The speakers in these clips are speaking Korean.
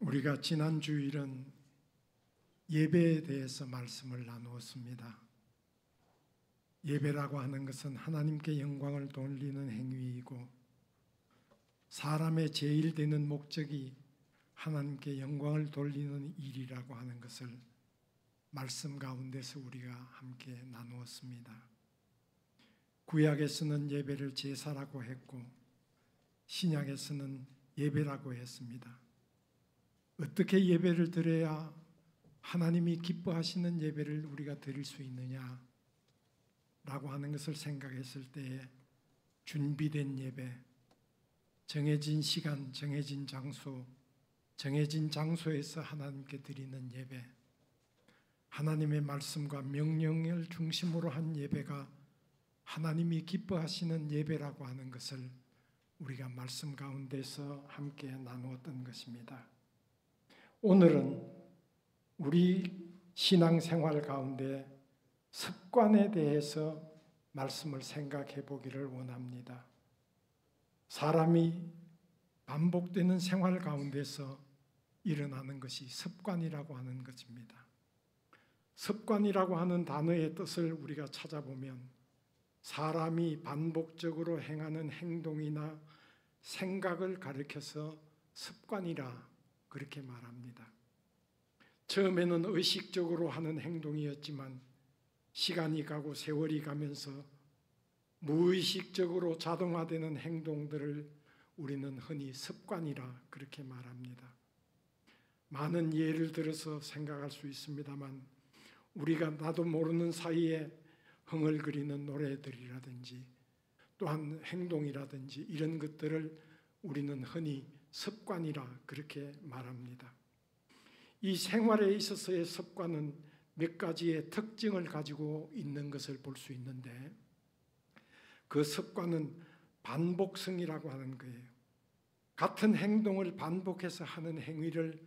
우리가 지난 주일은 예배에 대해서 말씀을 나누었습니다. 예배라고 하는 것은 하나님께 영광을 돌리는 행위이고 사람의 제일 되는 목적이 하나님께 영광을 돌리는 일이라고 하는 것을 말씀 가운데서 우리가 함께 나누었습니다. 구약에서는 예배를 제사라고 했고 신약에서는 예배라고 했습니다. 어떻게 예배를 드려야 하나님이 기뻐하시는 예배를 우리가 드릴 수 있느냐라고 하는 것을 생각했을 때에 준비된 예배, 정해진 시간, 정해진 장소, 정해진 장소에서 하나님께 드리는 예배, 하나님의 말씀과 명령을 중심으로 한 예배가 하나님이 기뻐하시는 예배라고 하는 것을 우리가 말씀 가운데서 함께 나누었던 것입니다. 오늘은 우리 신앙생활 가운데 습관에 대해서 말씀을 생각해 보기를 원합니다. 사람이 반복되는 생활 가운데서 일어나는 것이 습관이라고 하는 것입니다. 습관이라고 하는 단어의 뜻을 우리가 찾아보면 사람이 반복적으로 행하는 행동이나 생각을 가리켜서 습관이라 그렇게 말합니다. 처음에는 의식적으로 하는 행동이었지만 시간이 가고 세월이 가면서 무의식적으로 자동화되는 행동들을 우리는 흔히 습관이라 그렇게 말합니다. 많은 예를 들어서 생각할 수 있습니다만 우리가 나도 모르는 사이에 흥얼거리는 노래들이라든지 또한 행동이라든지 이런 것들을 우리는 흔히 습관이라 그렇게 말합니다. 이 생활에 있어서의 습관은 몇 가지의 특징을 가지고 있는 것을 볼 수 있는데 그 습관은 반복성이라고 하는 거예요. 같은 행동을 반복해서 하는 행위를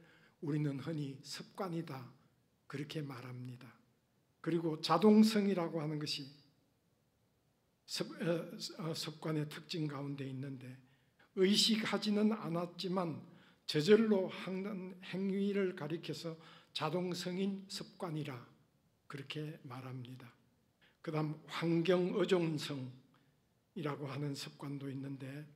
우리는 흔히 습관이다 그렇게 말합니다. 그리고 자동성이라고 하는 것이 습관의 특징 가운데 있는데 의식하지는 않았지만 저절로 하는 행위를 가리켜서 자동성인 습관이라 그렇게 말합니다. 그 다음 환경의존성이라고 하는 습관도 있는데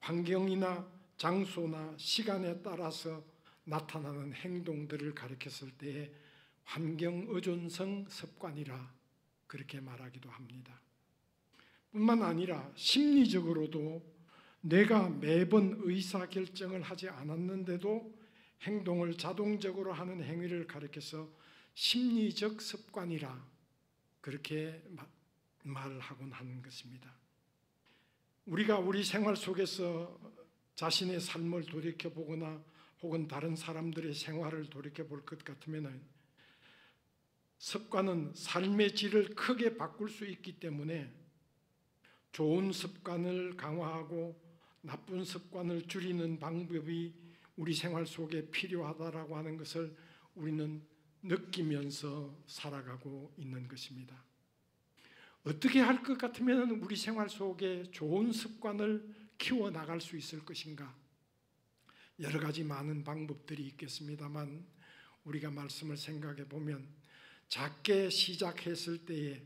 환경이나 장소나 시간에 따라서 나타나는 행동들을 가리켰을 때에 환경의존성 습관이라 그렇게 말하기도 합니다. 뿐만 아니라 심리적으로도 내가 매번 의사결정을 하지 않았는데도 행동을 자동적으로 하는 행위를 가리켜서 심리적 습관이라 그렇게 말을 하곤 하는 것입니다. 우리가 우리 생활 속에서 자신의 삶을 돌이켜보거나 혹은 다른 사람들의 생활을 돌이켜볼 것 같으면 습관은 삶의 질을 크게 바꿀 수 있기 때문에 좋은 습관을 강화하고 나쁜 습관을 줄이는 방법이 우리 생활 속에 필요하다라고 하는 것을 우리는 느끼면서 살아가고 있는 것입니다. 어떻게 할 것 같으면 우리 생활 속에 좋은 습관을 키워나갈 수 있을 것인가? 여러 가지 많은 방법들이 있겠습니다만 우리가 말씀을 생각해 보면 작게 시작했을 때에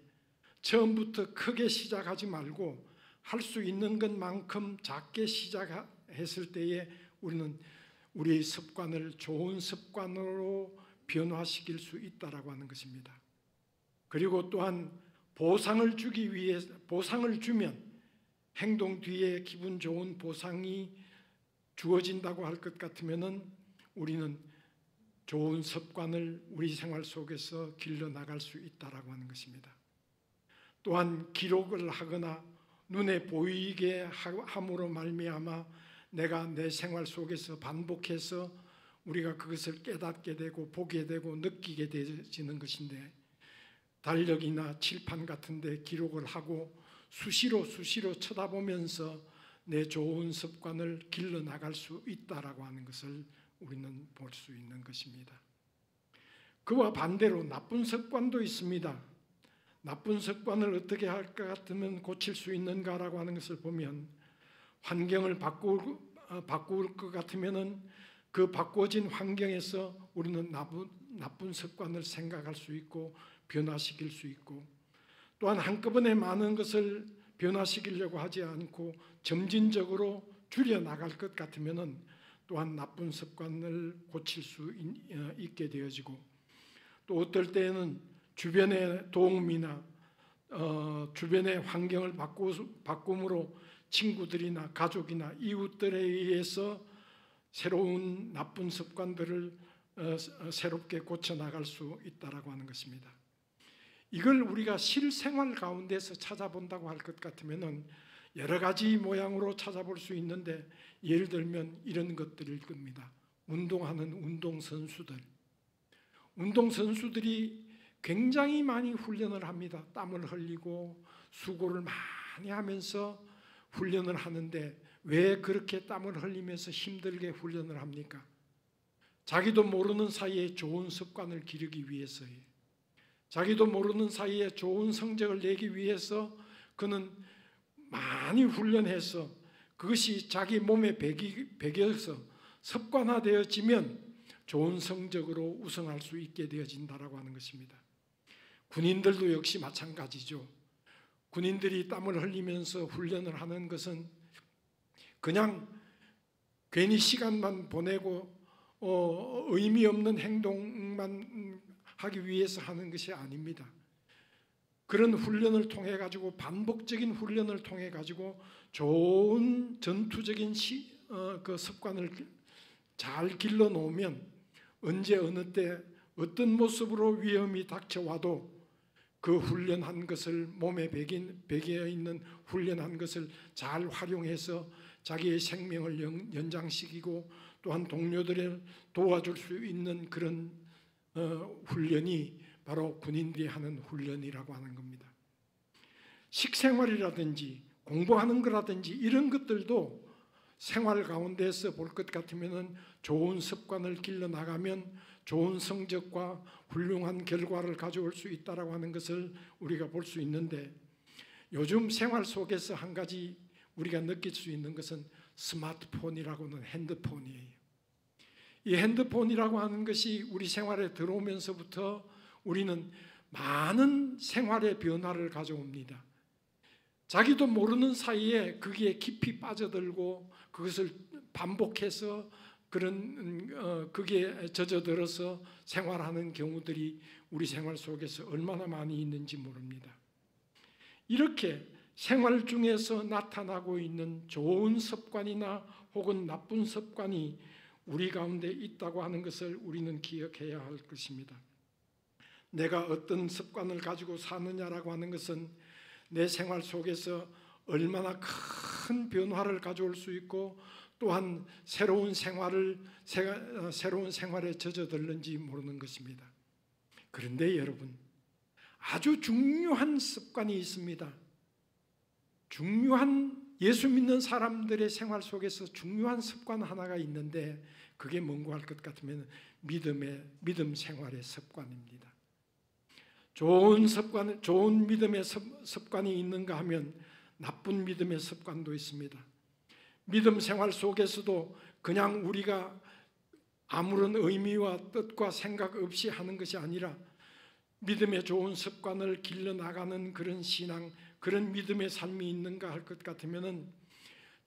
처음부터 크게 시작하지 말고 할 수 있는 것만큼 작게 시작했을 때에 우리는 우리의 습관을 좋은 습관으로 변화시킬 수 있다라고 하는 것입니다. 그리고 또한 보상을 주기 위해 보상을 주면 행동 뒤에 기분 좋은 보상이 주어진다고 할 것 같으면은 우리는 좋은 습관을 우리 생활 속에서 길러 나갈 수 있다라고 하는 것입니다. 또한 기록을 하거나 눈에 보이게 함으로 말미암아 내가 내 생활 속에서 반복해서 우리가 그것을 깨닫게 되고 보게 되고 느끼게 되어지는 것인데 달력이나 칠판 같은 데 기록을 하고 수시로 쳐다보면서 내 좋은 습관을 길러 나갈 수 있다라고 하는 것을 우리는 볼 수 있는 것입니다. 그와 반대로 나쁜 습관도 있습니다. 나쁜 습관을 어떻게 할 것 같으면 고칠 수 있는가라고 하는 것을 보면 환경을 바꿀 것 같으면은 그 바꿔진 환경에서 우리는 나쁜 습관을 생각할 수 있고 변화시킬 수 있고, 또한 한꺼번에 많은 것을 변화시키려고 하지 않고 점진적으로 줄여나갈 것 같으면 또한 나쁜 습관을 고칠 수 있게 되어지고, 또 어떨 때에는 주변의 도움이나 주변의 환경을 바꿈으로 친구들이나 가족이나 이웃들에 의해서 새로운 나쁜 습관들을 새롭게 고쳐나갈 수 있다라고 하는 것입니다. 이걸 우리가 실생활 가운데서 찾아본다고 할 것 같으면 여러 가지 모양으로 찾아볼 수 있는데, 예를 들면 이런 것들일 겁니다. 운동하는 운동선수들이 굉장히 많이 훈련을 합니다. 땀을 흘리고 수고를 많이 하면서 훈련을 하는데, 왜 그렇게 땀을 흘리면서 힘들게 훈련을 합니까? 자기도 모르는 사이에 좋은 습관을 기르기 위해서예요. 자기도 모르는 사이에 좋은 성적을 내기 위해서 그는 많이 훈련해서 그것이 자기 몸에 배겨서 습관화되어지면 좋은 성적으로 우승할 수 있게 되어진다라고 하는 것입니다. 군인들도 역시 마찬가지죠. 군인들이 땀을 흘리면서 훈련을 하는 것은 그냥 괜히 시간만 보내고 의미 없는 행동만 하기 위해서 하는 것이 아닙니다. 그런 훈련을 통해 가지고, 반복적인 훈련을 통해 가지고 좋은 전투적인 그 습관을 잘 길러 놓으면 언제 어느 때 어떤 모습으로 위험이 닥쳐와도 그 훈련한 것을, 몸에 배겨 있는 훈련한 것을 잘 활용해서 자기의 생명을 연장시키고 또한 동료들을 도와줄 수 있는 그런 훈련이 바로 군인들이 하는 훈련이라고 하는 겁니다. 식생활이라든지 공부하는 거라든지 이런 것들도 생활 가운데서 볼 것 같으면 좋은 습관을 길러 나가면 좋은 성적과 훌륭한 결과를 가져올 수 있다라고 하는 것을 우리가 볼 수 있는데, 요즘 생활 속에서 한 가지 우리가 느낄 수 있는 것은 스마트폰이라고 하는 핸드폰이에요. 이 핸드폰이라고 하는 것이 우리 생활에 들어오면서부터 우리는 많은 생활의 변화를 가져옵니다. 자기도 모르는 사이에 거기에 깊이 빠져들고 그것을 반복해서 거기에 젖어들어서 생활하는 경우들이 우리 생활 속에서 얼마나 많이 있는지 모릅니다. 이렇게 생활 중에서 나타나고 있는 좋은 습관이나 혹은 나쁜 습관이 우리 가운데 있다고 하는 것을 우리는 기억해야 할 것입니다. 내가 어떤 습관을 가지고 사느냐라고 하는 것은 내 생활 속에서 얼마나 큰 변화를 가져올 수 있고 또한 새로운 생활에 젖어들는지 모르는 것입니다. 그런데 여러분, 아주 중요한 습관이 있습니다. 예수 믿는 사람들의 생활 속에서 중요한 습관 하나가 있는데, 그게 뭔가 할 것 같으면 믿음 생활의 습관입니다. 좋은 믿음의 습관이 있는가 하면 나쁜 믿음의 습관도 있습니다. 믿음 생활 속에서도 그냥 우리가 아무런 의미와 뜻과 생각 없이 하는 것이 아니라 믿음의 좋은 습관을 길러 나가는 그런 신앙, 그런 믿음의 삶이 있는가 할 것 같으면,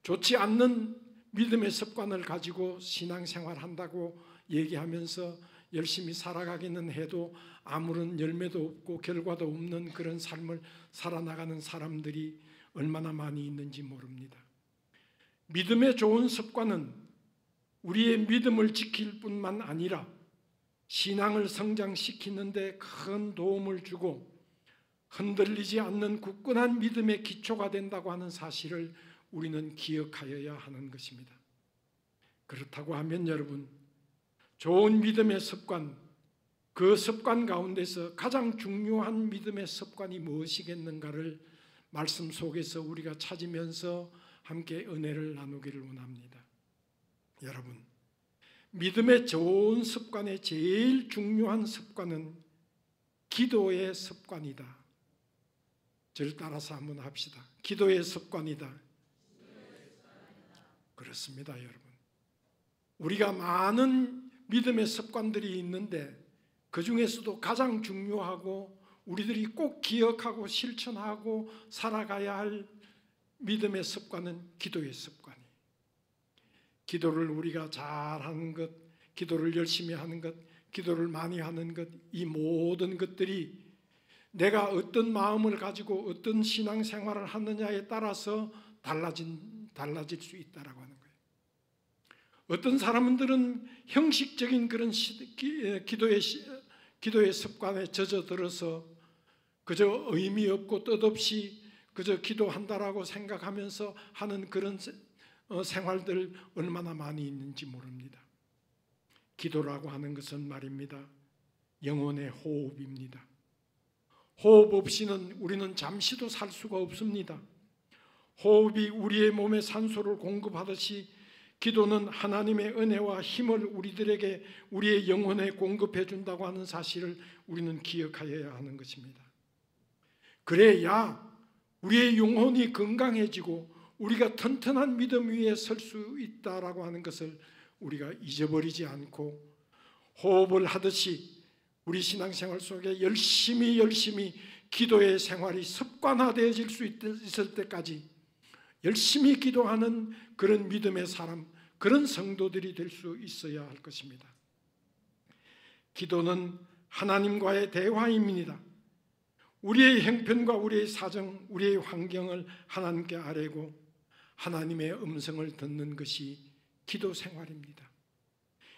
좋지 않는 믿음의 습관을 가지고 신앙생활 한다고 얘기하면서 열심히 살아가기는 해도 아무런 열매도 없고 결과도 없는 그런 삶을 살아나가는 사람들이 얼마나 많이 있는지 모릅니다. 믿음의 좋은 습관은 우리의 믿음을 지킬 뿐만 아니라 신앙을 성장시키는 데 큰 도움을 주고 흔들리지 않는 굳건한 믿음의 기초가 된다고 하는 사실을 우리는 기억하여야 하는 것입니다. 그렇다고 하면 여러분, 좋은 믿음의 습관, 그 습관 가운데서 가장 중요한 믿음의 습관이 무엇이겠는가를 말씀 속에서 우리가 찾으면서 함께 은혜를 나누기를 원합니다. 여러분, 믿음의 좋은 습관의 제일 중요한 습관은 기도의 습관이다. 저를 따라서 한번 합시다. 기도의 습관이다. 그렇습니다, 여러분. 우리가 많은 믿음의 습관들이 있는데 그 중에서도 가장 중요하고 우리들이 꼭 기억하고 실천하고 살아가야 할 믿음의 습관은 기도의 습관이에요. 기도를 우리가 잘하는 것, 기도를 열심히 하는 것, 기도를 많이 하는 것, 이 모든 것들이 내가 어떤 마음을 가지고 어떤 신앙생활을 하느냐에 따라서 달라질 수 있다라고 하는 거예요. 어떤 사람들은 형식적인 그런 기도의 습관에 젖어들어서 그저 의미 없고 뜻없이 그저 기도한다라고 생각하면서 하는 그런 생활들 얼마나 많이 있는지 모릅니다. 기도라고 하는 것은 말입니다, 영혼의 호흡입니다. 호흡 없이는 우리는 잠시도 살 수가 없습니다. 호흡이 우리의 몸에 산소를 공급하듯이 기도는 하나님의 은혜와 힘을 우리들에게 우리의 영혼에 공급해 준다고 하는 사실을 우리는 기억하여야 하는 것입니다. 그래야 우리의 영혼이 건강해지고 우리가 튼튼한 믿음 위에 설 수 있다라고 하는 것을 우리가 잊어버리지 않고 호흡을 하듯이 우리 신앙생활 속에 열심히 기도의 생활이 습관화되어질 수 있을 때까지 열심히 기도하는 그런 믿음의 사람, 그런 성도들이 될 수 있어야 할 것입니다. 기도는 하나님과의 대화입니다. 우리의 형편과 우리의 사정, 우리의 환경을 하나님께 아뢰고 하나님의 음성을 듣는 것이 기도 생활입니다.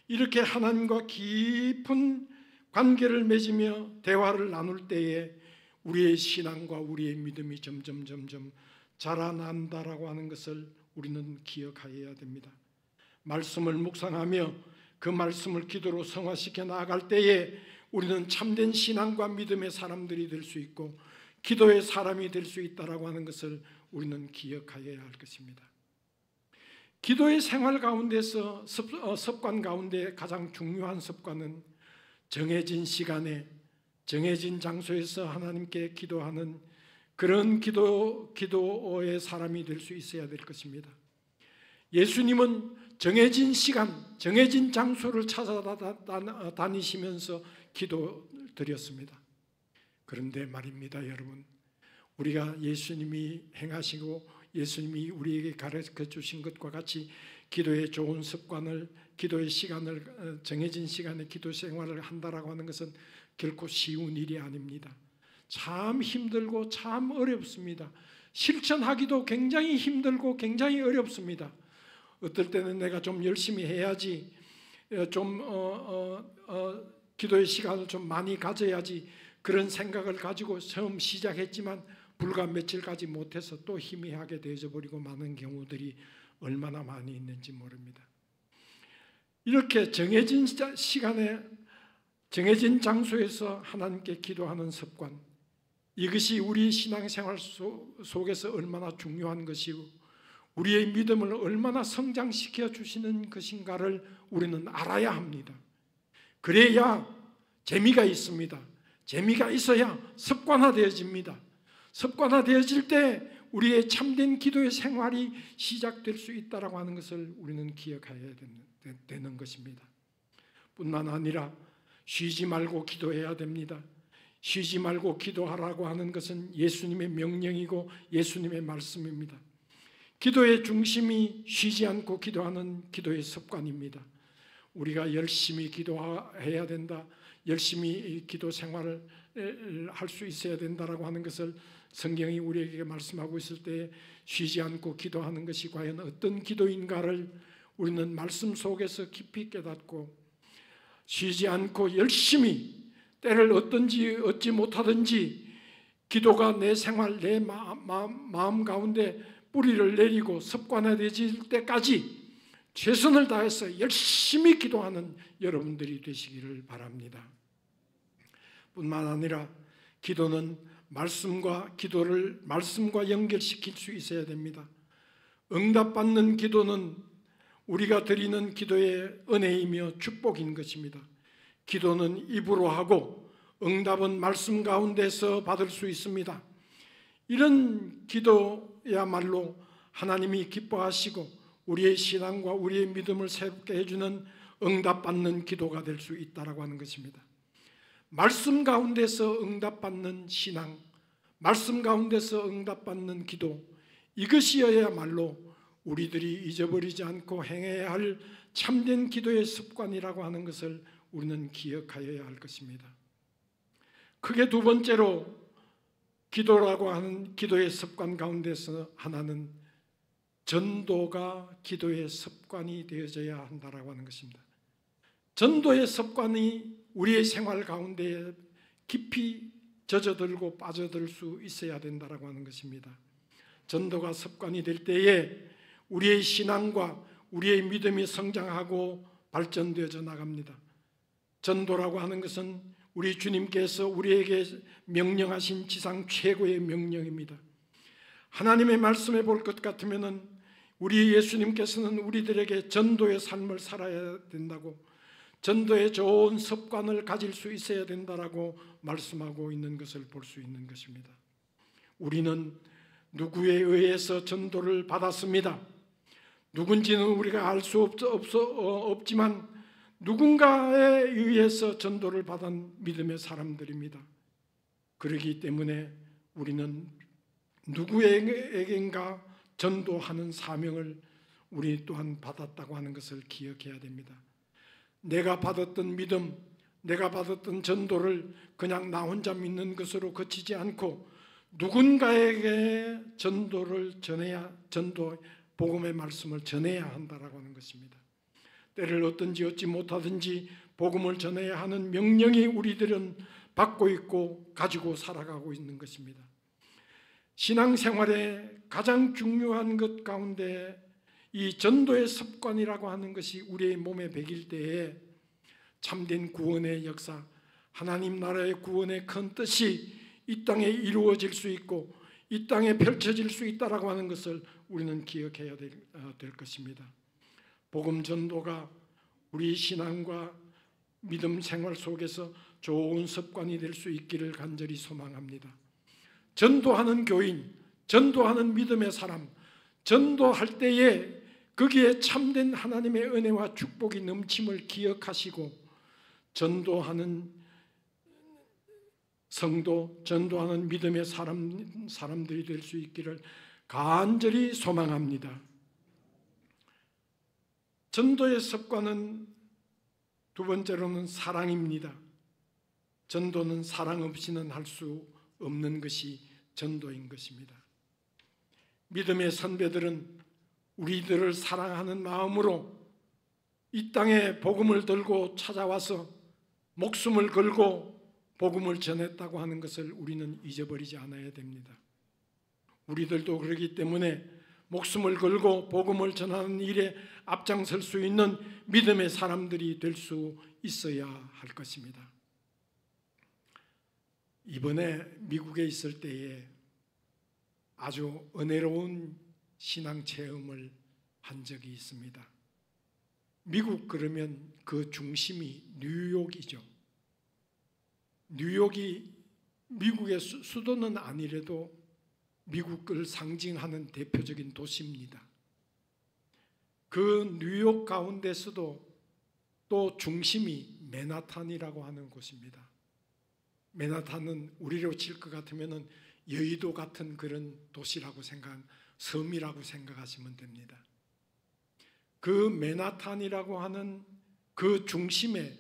이렇게 하나님과 깊은 관계를 맺으며 대화를 나눌 때에 우리의 신앙과 우리의 믿음이 점점 자라난다라고 하는 것을 우리는 기억하여야 됩니다. 말씀을 묵상하며 그 말씀을 기도로 성화시켜 나아갈 때에 우리는 참된 신앙과 믿음의 사람들이 될 수 있고 기도의 사람이 될 수 있다라고 하는 것을 우리는 기억하여야 할 것입니다. 기도의 생활 가운데서 습관 가운데 가장 중요한 습관은 정해진 시간에 정해진 장소에서 하나님께 기도하는 그런 기도의 사람이 될 수 있어야 될 것입니다. 예수님은 정해진 시간, 정해진 장소를 찾아다니시면서 기도드렸습니다. 그런데 말입니다, 여러분, 우리가 예수님이 행하시고 예수님이 우리에게 가르쳐 주신 것과 같이 기도의 좋은 습관을, 기도의 시간을, 정해진 시간에 기도 생활을 한다라고 하는 것은 결코 쉬운 일이 아닙니다. 참 힘들고 참 어렵습니다. 실천하기도 굉장히 힘들고 굉장히 어렵습니다. 어떨 때는 내가 좀 열심히 해야지, 기도의 시간을 좀 많이 가져야지, 그런 생각을 가지고 처음 시작했지만 불과 며칠 가지 못해서 또 희미하게 되어버리고 많은 경우들이 얼마나 많이 있는지 모릅니다. 이렇게 정해진 시간에 정해진 장소에서 하나님께 기도하는 습관, 이것이 우리 신앙생활 속에서 얼마나 중요한 것이고 우리의 믿음을 얼마나 성장시켜 주시는 것인가를 우리는 알아야 합니다. 그래야 재미가 있습니다. 재미가 있어야 습관화되어집니다. 습관화되어질 때 우리의 참된 기도의 생활이 시작될 수 있다고 하는 것을 우리는 기억해야 되는 것입니다. 뿐만 아니라 쉬지 말고 기도해야 됩니다. 쉬지 말고 기도하라고 하는 것은 예수님의 명령이고 예수님의 말씀입니다. 기도의 중심이 쉬지 않고 기도하는 기도의 습관입니다. 우리가 열심히 기도해야 된다, 열심히 기도 생활을 할 수 있어야 된다라고 하는 것을 성경이 우리에게 말씀하고 있을 때 쉬지 않고 기도하는 것이 과연 어떤 기도인가를 우리는 말씀 속에서 깊이 깨닫고 쉬지 않고 열심히 때를 얻지 못하든지 기도가 내 생활, 내 마음 가운데 뿌리를 내리고 습관화되질 때까지 최선을 다해서 열심히 기도하는 여러분들이 되시기를 바랍니다. 뿐만 아니라 기도는 말씀과 연결시킬 수 있어야 됩니다. 응답받는 기도는 우리가 드리는 기도의 은혜이며 축복인 것입니다. 기도는 입으로 하고 응답은 말씀 가운데서 받을 수 있습니다. 이런 기도야말로 하나님이 기뻐하시고 우리의 신앙과 우리의 믿음을 새롭게 해주는 응답받는 기도가 될 수 있다라고 하는 것입니다. 말씀 가운데서 응답받는 신앙, 말씀 가운데서 응답받는 기도, 이것이어야말로 우리들이 잊어버리지 않고 행해야 할 참된 기도의 습관이라고 하는 것을 우리는 기억하여야 할 것입니다. 크게 두 번째로 기도라고 하는 기도의 습관 가운데서 하나는 전도가 기도의 습관이 되어져야 한다라고 하는 것입니다. 전도의 습관이 우리의 생활 가운데 깊이 젖어들고 빠져들 수 있어야 된다라고 하는 것입니다. 전도가 습관이 될 때에 우리의 신앙과 우리의 믿음이 성장하고 발전되어져 나갑니다. 전도라고 하는 것은 우리 주님께서 우리에게 명령하신 지상 최고의 명령입니다. 하나님의 말씀에 볼 것 같으면 우리 예수님께서는 우리들에게 전도의 삶을 살아야 된다고, 전도의 좋은 습관을 가질 수 있어야 된다라고 말씀하고 있는 것을 볼 수 있는 것입니다. 우리는 누구에 의해서 전도를 받았습니다. 누군지는 우리가 알 수 없지만 누군가에 의해서 전도를 받은 믿음의 사람들입니다. 그렇기 때문에 우리는 누구에게인가 전도하는 사명을 우리 또한 받았다고 하는 것을 기억해야 됩니다. 내가 받았던 믿음, 내가 받았던 전도를 그냥 나 혼자 믿는 것으로 그치지 않고 누군가에게 전도를 전해야, 전도 복음의 말씀을 전해야 한다라고 하는 것입니다. 때를 얻든지 얻지 못하든지 복음을 전해야 하는 명령이 우리들은 받고 있고 가지고 살아가고 있는 것입니다. 신앙생활의 가장 중요한 것 가운데 이 전도의 습관이라고 하는 것이 우리의 몸에 배길 때에 참된 구원의 역사, 하나님 나라의 구원의 큰 뜻이 이 땅에 이루어질 수 있고 이 땅에 펼쳐질 수 있다라고 하는 것을 우리는 기억해야 될 것입니다. 복음 전도가 우리 신앙과 믿음 생활 속에서 좋은 습관이 될 수 있기를 간절히 소망합니다. 전도하는 교인, 전도하는 믿음의 사람, 전도할 때에 거기에 참된 하나님의 은혜와 축복이 넘침을 기억하시고 전도하는 성도, 전도하는 믿음의 사람들이 될 수 있기를 간절히 소망합니다. 전도의 습관은 두 번째로는 사랑입니다. 전도는 사랑 없이는 할 수 없는 것이 전도인 것입니다. 믿음의 선배들은 우리들을 사랑하는 마음으로 이 땅에 복음을 들고 찾아와서 목숨을 걸고 복음을 전했다고 하는 것을 우리는 잊어버리지 않아야 됩니다. 우리들도 그렇기 때문에 목숨을 걸고 복음을 전하는 일에 앞장설 수 있는 믿음의 사람들이 될 수 있어야 할 것입니다. 이번에 미국에 있을 때에 아주 은혜로운 신앙 체험을 한 적이 있습니다. 미국 그러면 그 중심이 뉴욕이죠. 뉴욕이 미국의 수도는 아니래도 미국을 상징하는 대표적인 도시입니다. 그 뉴욕 가운데서도 또 중심이 맨하탄이라고 하는 곳입니다. 맨하탄은 우리로 칠 것 같으면 여의도 같은 그런 도시라고 섬이라고 생각하시면 됩니다. 그 맨하탄이라고 하는 그 중심에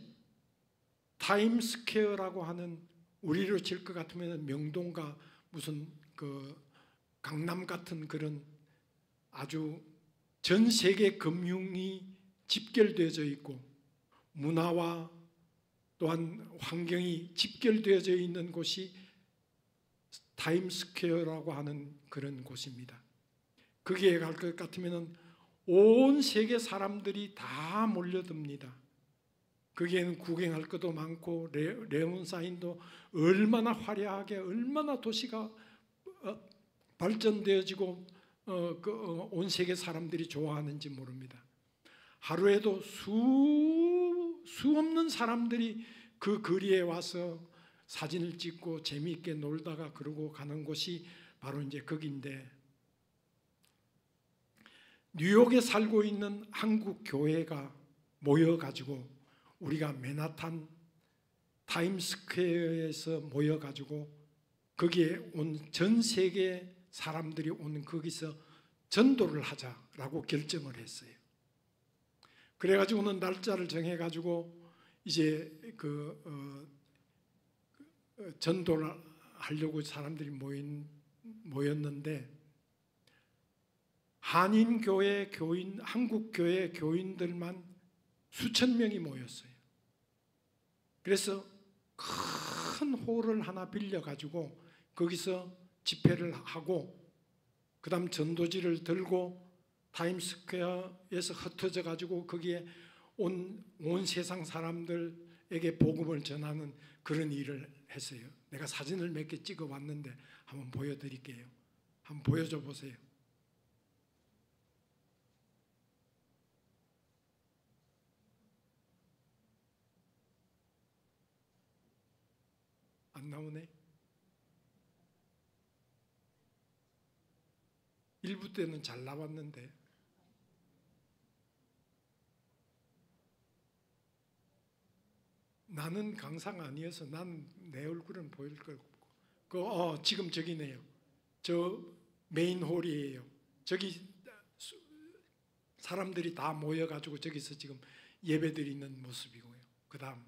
타임스퀘어라고 하는 우리로 칠 것 같으면 명동과 무슨 그 강남 같은 그런 아주 전 세계 금융이 집결되어져 있고 문화와 또한 환경이 집결되어져 있는 곳이 타임스퀘어라고 하는 그런 곳입니다. 거기에 갈 것 같으면 온 세계 사람들이 다 몰려듭니다. 거기에는 구경할 것도 많고 레몬사인도 얼마나 화려하게 얼마나 도시가 발전되어지고 온 세계 사람들이 좋아하는지 모릅니다. 하루에도 수없는 사람들이 그 거리에 와서 사진을 찍고 재미있게 놀다가 그러고 가는 곳이 바로 이제 거기인데, 뉴욕에 살고 있는 한국 교회가 모여가지고 우리가 맨하탄 타임스퀘어에서 모여가지고 거기에 온 전 세계 사람들이 오는 거기서 전도를 하자라고 결정을 했어요. 그래가지고는 날짜를 정해가지고 이제 전도를 하려고 사람들이 모였는데 한인교회 교인, 한국교회 교인들만 수천 명이 모였어요. 그래서 큰 홀을 하나 빌려가지고 거기서 집회를 하고 그 다음 전도지를 들고 타임스퀘어에서 흩어져 가지고 거기에 온 세상 사람들에게 복음을 전하는 그런 일을 했어요. 내가 사진을 몇 개 찍어 왔는데 한번 보여드릴게요. 한번 보여줘 보세요. 안 나오네. 1부 때는 잘 나왔는데 나는 강사가 아니어서 난 내 얼굴은 보일 거 없고 지금 저기네요. 저 메인 홀이에요. 저기 사람들이 다 모여가지고 저기서 지금 예배드리는 모습이고요. 그 다음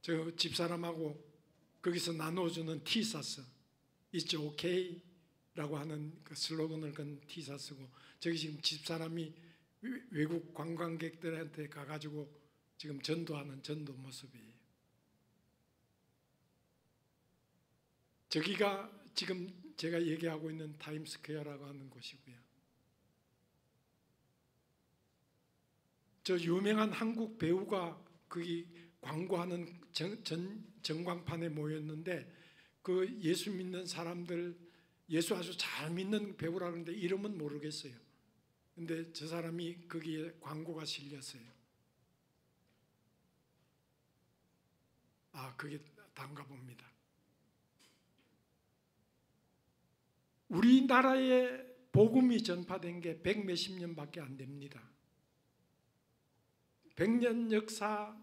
저 집사람하고 거기서 나눠주는 티셔츠 It's okay 라고 하는 그 슬로건을 건 티셔츠고 저기 지금 집사람이 외국 관광객들한테 가가지고 지금 전도하는 전도 모습이에요. 저기가 지금 제가 얘기하고 있는 타임스퀘어라고 하는 곳이고요. 저 유명한 한국 배우가 거기 광고하는 전광판에 모였는데 그 예수 믿는 사람들, 예수 아주 잘 믿는 배우라 그러는데 이름은 모르겠어요. 근데 저 사람이 거기에 광고가 실렸어요. 그게 단가 봅니다. 우리나라에 복음이 전파된 게 100몇십 년밖에 안 됩니다. 100년 역사가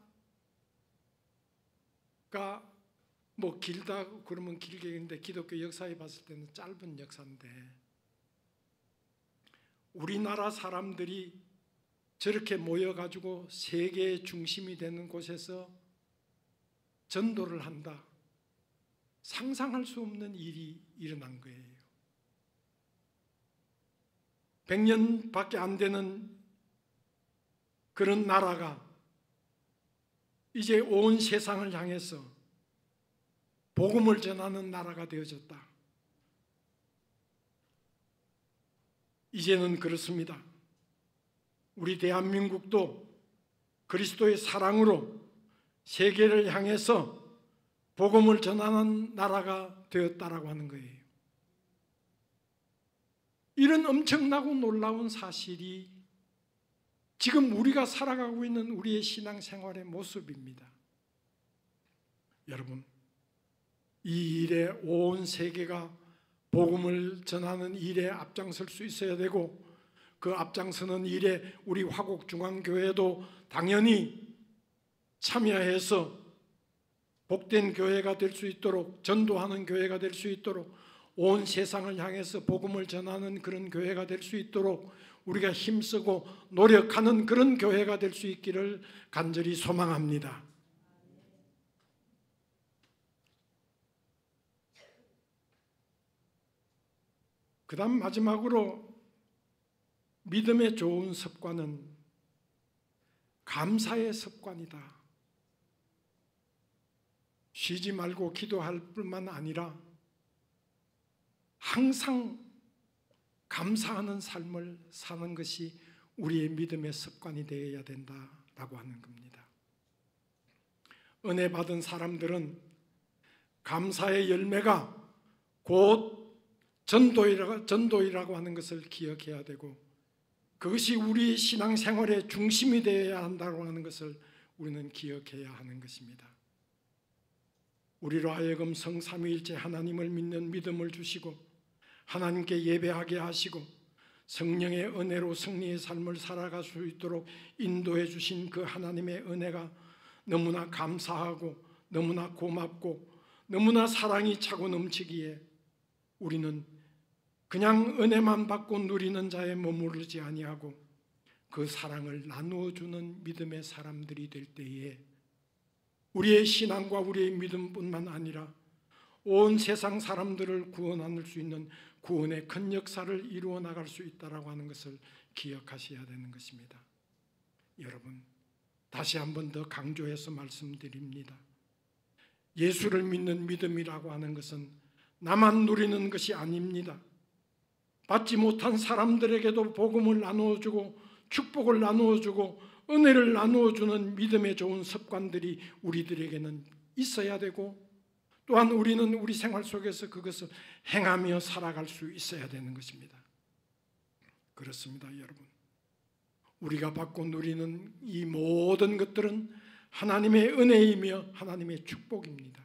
뭐 길다 그러면 길게 했는데 기독교 역사에 봤을 때는 짧은 역사인데 우리나라 사람들이 저렇게 모여가지고 세계의 중심이 되는 곳에서 전도를 한다. 상상할 수 없는 일이 일어난 거예요. 100년밖에 안 되는 그런 나라가 이제 온 세상을 향해서 복음을 전하는 나라가 되어졌다. 이제는 그렇습니다. 우리 대한민국도 그리스도의 사랑으로 세계를 향해서 복음을 전하는 나라가 되었다라고 하는 거예요. 이런 엄청나고 놀라운 사실이 지금 우리가 살아가고 있는 우리의 신앙생활의 모습입니다. 여러분, 이 일에 온 세계가 복음을 전하는 일에 앞장설 수 있어야 되고 그 앞장서는 일에 우리 화곡중앙교회도 당연히 참여해서 복된 교회가 될 수 있도록 전도하는 교회가 될 수 있도록 온 세상을 향해서 복음을 전하는 그런 교회가 될 수 있도록 우리가 힘쓰고 노력하는 그런 교회가 될 수 있기를 간절히 소망합니다. 그 다음 마지막으로 믿음의 좋은 습관은 감사의 습관이다. 쉬지 말고 기도할 뿐만 아니라 항상 감사하는 삶을 사는 것이 우리의 믿음의 습관이 되어야 된다라고 하는 겁니다. 은혜 받은 사람들은 감사의 열매가 곧 전도이라고 하는 것을 기억해야 되고 그것이 우리 신앙생활의 중심이 되어야 한다고 하는 것을 우리는 기억해야 하는 것입니다. 우리로 하여금 성삼위일체 하나님을 믿는 믿음을 주시고 하나님께 예배하게 하시고 성령의 은혜로 승리의 삶을 살아갈 수 있도록 인도해 주신 그 하나님의 은혜가 너무나 감사하고 너무나 고맙고 너무나 사랑이 차고 넘치기에 우리는 그냥 은혜만 받고 누리는 자에 머무르지 아니하고 그 사랑을 나누어 주는 믿음의 사람들이 될 때에 우리의 신앙과 우리의 믿음뿐만 아니라 온 세상 사람들을 구원할 수 있는 구원의 큰 역사를 이루어 나갈 수 있다라고 하는 것을 기억하셔야 되는 것입니다. 여러분, 다시 한 번 더 강조해서 말씀드립니다. 예수를 믿는 믿음이라고 하는 것은 나만 누리는 것이 아닙니다. 받지 못한 사람들에게도 복음을 나누어주고 축복을 나누어주고 은혜를 나누어주는 믿음의 좋은 습관들이 우리들에게는 있어야 되고 또한 우리는 우리 생활 속에서 그것을 행하며 살아갈 수 있어야 되는 것입니다. 그렇습니다, 여러분. 우리가 받고 누리는 이 모든 것들은 하나님의 은혜이며 하나님의 축복입니다.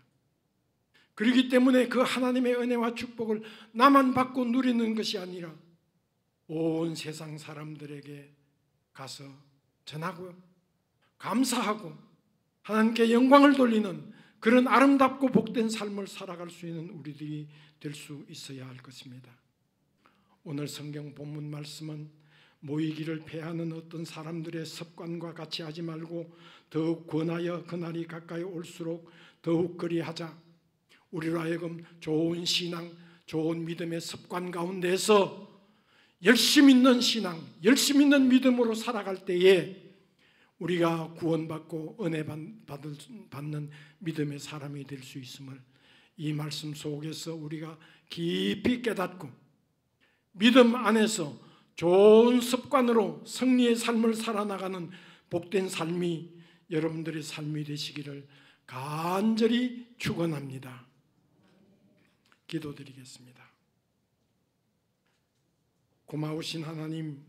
그렇기 때문에 그 하나님의 은혜와 축복을 나만 받고 누리는 것이 아니라 온 세상 사람들에게 가서 전하고 감사하고 하나님께 영광을 돌리는 그런 아름답고 복된 삶을 살아갈 수 있는 우리들이 될 수 있어야 할 것입니다. 오늘 성경 본문 말씀은 모이기를 패하는 어떤 사람들의 습관과 같이 하지 말고 더욱 권하여 그날이 가까이 올수록 더욱 그리하자. 우리로 하여금 좋은 신앙, 좋은 믿음의 습관 가운데서 열심 있는 신앙, 열심 있는 믿음으로 살아갈 때에 우리가 구원받고 은혜 받는 믿음의 사람이 될 수 있음을 이 말씀 속에서 우리가 깊이 깨닫고 믿음 안에서 좋은 습관으로 승리의 삶을 살아나가는 복된 삶이 여러분들의 삶이 되시기를 간절히 축원합니다. 기도드리겠습니다. 고마우신 하나님,